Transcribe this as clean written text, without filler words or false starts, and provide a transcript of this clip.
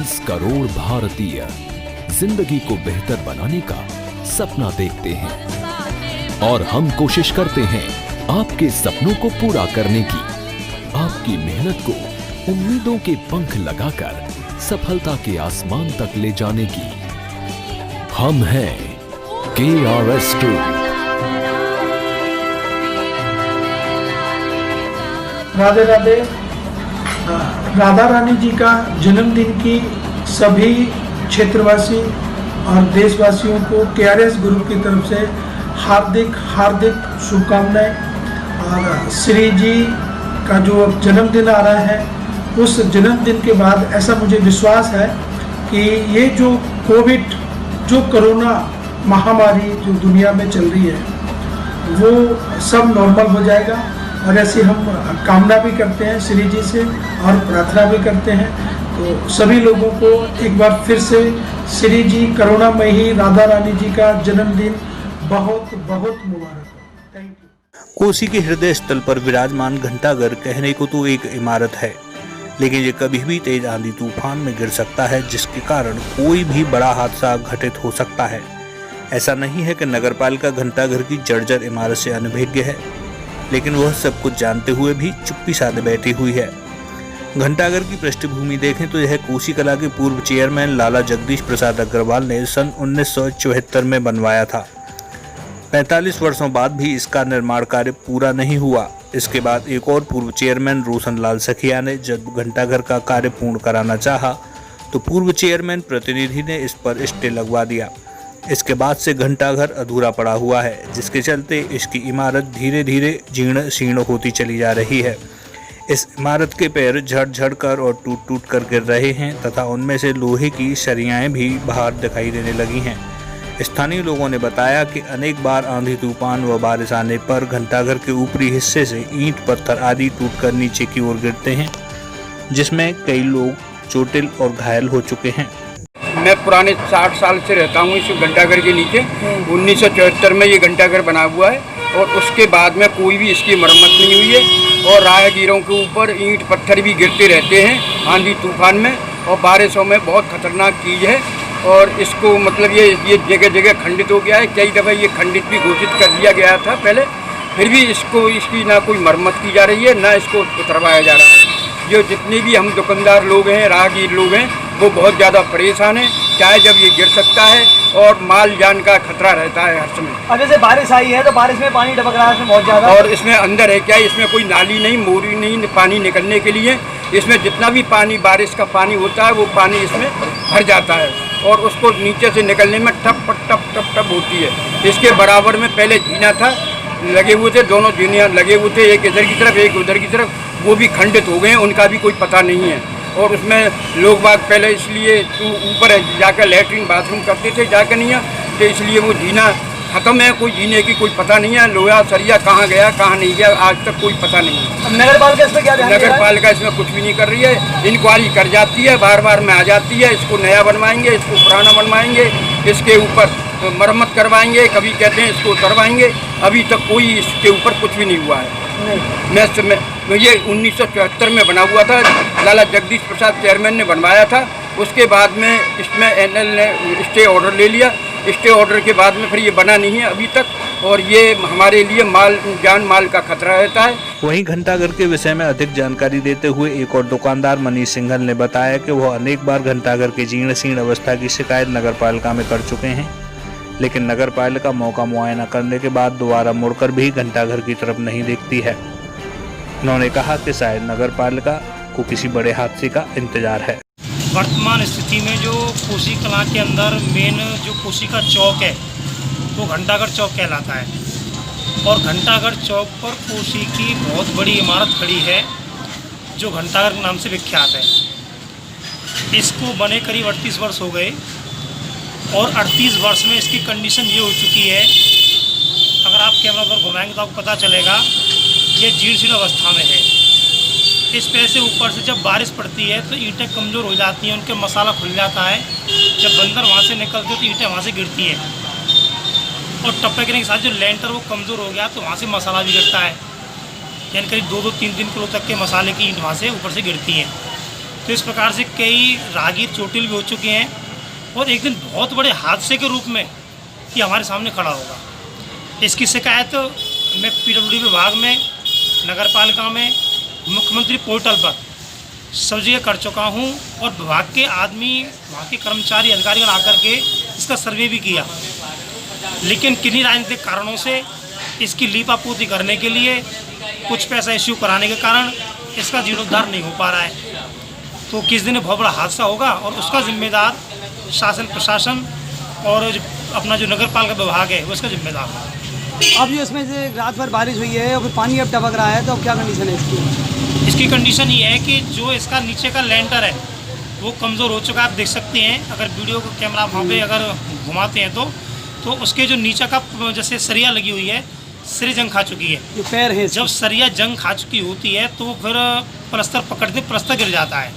30 करोड़ भारतीय जिंदगी को बेहतर बनाने का सपना देखते हैं और हम कोशिश करते हैं आपके सपनों को पूरा करने की, आपकी मेहनत को उम्मीदों के पंख लगाकर सफलता के आसमान तक ले जाने की। हम हैं KRS Tour। राधे राधे। राधा रानी जी का जन्मदिन की सभी क्षेत्रवासी और देशवासियों को KRS ग्रुप की तरफ से हार्दिक हार्दिक शुभकामनाएं। और श्री जी का जो जन्मदिन आ रहा है, उस जन्मदिन के बाद ऐसा मुझे विश्वास है कि ये जो कोविड, जो कोरोना महामारी जो दुनिया में चल रही है, वो सब नॉर्मल हो जाएगा। और ऐसी हम कामना भी करते हैं श्री जी से और प्रार्थना भी करते हैं। तो सभी लोगों को एक बार फिर से श्री जी करुणामयी राधा रानी जी का जन्मदिन बहुत बहुत मुबारक हो। Thank you. कोसी के हृदय स्थल पर विराजमान घंटाघर कहने को तो एक इमारत है, लेकिन ये कभी भी तेज आंधी तूफान में गिर सकता है, जिसके कारण कोई भी बड़ा हादसा घटित हो सकता है। ऐसा नहीं है कि नगरपालिका घंटाघर की जर्जर इमारत से अनभिज्ञ है, लेकिन वह सब कुछ जानते हुए भी चुप्पी साधे बैठी हुई है। घंटाघर की पृष्ठभूमि देखें तो यह कोसी कला के पूर्व चेयरमैन लाला जगदीश प्रसाद अग्रवाल ने सन 1974 में बनवाया था। 45 वर्षों बाद भी इसका निर्माण कार्य पूरा नहीं हुआ। इसके बाद एक और पूर्व चेयरमैन रोशन लाल सखिया ने जब घंटाघर का कार्य पूर्ण कराना चाहा, तो पूर्व चेयरमैन प्रतिनिधि ने इस पर स्टे लगवा दिया। इसके बाद से घंटाघर अधूरा पड़ा हुआ है, जिसके चलते इसकी इमारत धीरे धीरे जीर्ण शीर्ण होती चली जा रही है। इस इमारत के पैर झड़ कर और टूट टूट कर गिर रहे हैं तथा उनमें से लोहे की सरियाएं भी बाहर दिखाई देने लगी हैं। स्थानीय लोगों ने बताया कि अनेक बार आंधी तूफान व बारिश आने पर घंटाघर के ऊपरी हिस्से से ईंट पत्थर आदि टूटकर नीचे की ओर गिरते हैं, जिसमें कई लोग चोटिल और घायल हो चुके हैं। मैं पुराने 60 साल से रहता हूँ इस घंटाघर के नीचे। 1974 में ये घंटाघर बना हुआ है और उसके बाद में कोई भी इसकी मरम्मत नहीं हुई है और राहगीरों के ऊपर ईंट पत्थर भी गिरते रहते हैं आंधी तूफान में, और बारिशों में बहुत खतरनाक चीज़ है। और इसको मतलब ये जगह जगह खंडित हो गया है। कई दफ़ा ये खंडित भी घोषित कर दिया गया था पहले, फिर भी इसकी ना कोई मरम्मत की जा रही है, ना इसको उतरवाया जा रहा है। जो जितने भी हम दुकानदार लोग हैं, राहगीर लोग हैं, वो बहुत ज़्यादा परेशान हैं। चाहे जब ये गिर सकता है और माल जान का खतरा रहता है हर समय। अब जैसे बारिश आई है तो बारिश में पानी टपक रहा है इसमें बहुत ज़्यादा, और इसमें अंदर है क्या, इसमें कोई नाली नहीं, मोरी नहीं पानी निकलने के लिए। इसमें जितना भी पानी बारिश का पानी होता है वो पानी इसमें भर जाता है और उसको नीचे से निकलने में टप टप टप टप होती है। इसके बराबर में पहले जीना था, लगे हुए थे, दोनों जीनियाँ लगे हुए थे, एक इधर की तरफ एक उधर की तरफ, वो भी खंडित हो गए हैं, उनका भी कोई पता नहीं है। और उसमें लोग बाग पहले इसलिए ऊपर जाकर लेटरिन बाथरूम करते थे, जाकर नहीं है, तो इसलिए वो जीना ख़त्म है, कोई जीने की कोई पता नहीं है। लोहा सरिया कहाँ गया कहाँ नहीं गया आज तक कोई पता नहीं है। नगरपालिका इसमें क्या ध्यान दे रहा है? नगरपालिका इसमें कुछ भी नहीं कर रही है। इंक्वायरी कर जाती है, बार बार में आ जाती है, इसको नया बनवाएंगे, इसको पुराना बनवाएंगे, इसके ऊपर तो मरम्मत करवाएंगे, कभी कहते हैं इसको उतरवाएंगे। अभी तक कोई इसके ऊपर कुछ भी नहीं हुआ है। ये 1974 में बना हुआ था, लाला जगदीश प्रसाद चेयरमैन ने बनवाया था। उसके बाद में इसमें NL ने स्टे ऑर्डर ले लिया। स्टे ऑर्डर के बाद में फिर ये बना नहीं है अभी तक, और ये हमारे लिए जान माल का खतरा रहता है। वहीं घंटाघर के विषय में अधिक जानकारी देते हुए एक और दुकानदार मनीष सिंघल ने बताया कि वह अनेक बार घंटाघर की जीर्ण शीर्ण अवस्था की शिकायत नगरपालिका में कर चुके हैं, लेकिन नगरपालिका मौका मुआयना करने के बाद दोबारा मुड़कर भी घंटाघर की तरफ नहीं देखती है। उन्होंने कहा कि शायद नगरपालिका को किसी बड़े हादसे का इंतजार है। वर्तमान स्थिति में जो कोसी कला के अंदर मेन जो कोसी का चौक है वो घंटाघर चौक कहलाता है, और घंटाघर चौक पर कोसी की बहुत बड़ी इमारत खड़ी है जो घंटाघर के नाम से विख्यात है। इसको बने करीब 38 वर्ष हो गए और 38 वर्ष में इसकी कंडीशन ये हो चुकी है, अगर आप कैमरा पर घुमाएंगे तो आपको पता चलेगा ये जीर्ण शीर्ण अवस्था में है। इस पे से ऊपर से जब बारिश पड़ती है तो ईंटें कमज़ोर हो जाती हैं, उनके मसाला खुल जाता है। जब बंदर वहाँ से निकलते तो ईंटें वहाँ से गिरती हैं, और टपकने के साथ जो लेंटर वो कमज़ोर हो गया तो वहाँ से मसाला भी गिरता है, यानी करीब 2-3 किलो तक के मसाले की ईंट वहाँ से ऊपर से गिरती हैं। तो इस प्रकार से कई राहगीर चोटिल भी हो चुके हैं और एक दिन बहुत बड़े हादसे के रूप में ये हमारे सामने खड़ा होगा। इसकी शिकायत मैं PWD विभाग में, नगर पालिका में, मुख्यमंत्री पोर्टल पर सब जगह कर चुका हूँ और विभाग के आदमी, वहाँ के कर्मचारी अधिकारी आकर के इसका सर्वे भी किया, लेकिन किन्हीं राजनीतिक कारणों से इसकी लीपापोती करने के लिए कुछ पैसा इश्यू कराने के कारण इसका जीर्णोद्धार नहीं हो पा रहा है। तो किस दिन बहुत बड़ा हादसा होगा और उसका जिम्मेदार शासन प्रशासन और अपना जो नगर पालिका विभाग है वो इसका जिम्मेदार है। अब जो इसमें से रात भर बारिश हुई है और फिर पानी अब टपक रहा है, तो अब क्या कंडीशन है इसकी? इसकी कंडीशन ये है कि जो इसका नीचे का लेंटर है वो कमज़ोर हो चुका है। आप देख सकते हैं, अगर वीडियो को कैमरा वहाँ पे अगर घुमाते हैं तो उसके जो नीचे का जैसे सरिया लगी हुई है, सरी जंग खा चुकी है। जो पैर है जब सरिया जंग खा चुकी होती है तो फिर प्लस्तर पकड़ते प्लस्तर गिर जाता है।